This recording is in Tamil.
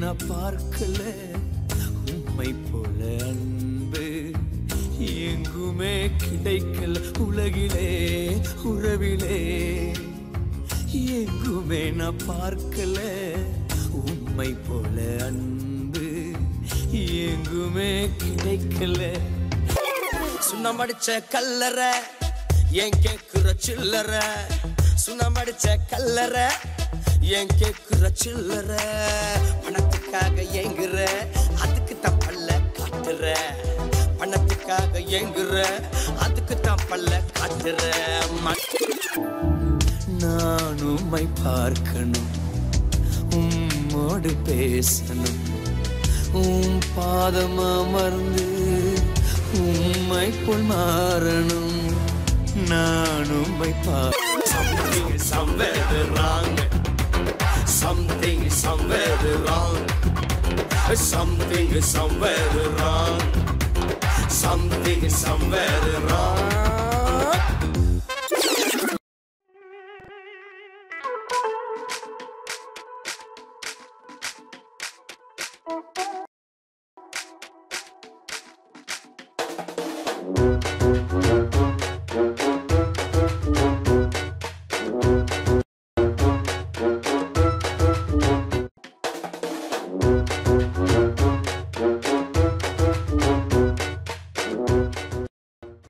நான் பார்க்கல உம்மை போல அன்பு எங்குமே கிடைக்கல உலகிலே உறவிலே எங்குமே நான் பார்க்கல உம்மை போல அன்பு எங்குமே கிடைக்கல சுண்ணமடிச்ச கல்லற ஏன் கேக்குற சில்லற சுண்ணமடிச்ச கல்லற ஏன் கேக்குற சில்லற பணத்துக்காக ஏங்குற அதுக்கு தான் பல்ல காட்டுற பணத்துக்காக ஏங்குற அதுக்கு தான் பல்ல காட்டுற நான் உம்மை பார்க்கணும் உம்மோடு பேசணும் உம் பாதம் அமர்ந்து உம்மை போல் மாறணும் நான் உம்மை Something is somewhere wrong. Something is somewhere wrong. Something is somewhere wrong. Something is somewhere wrong.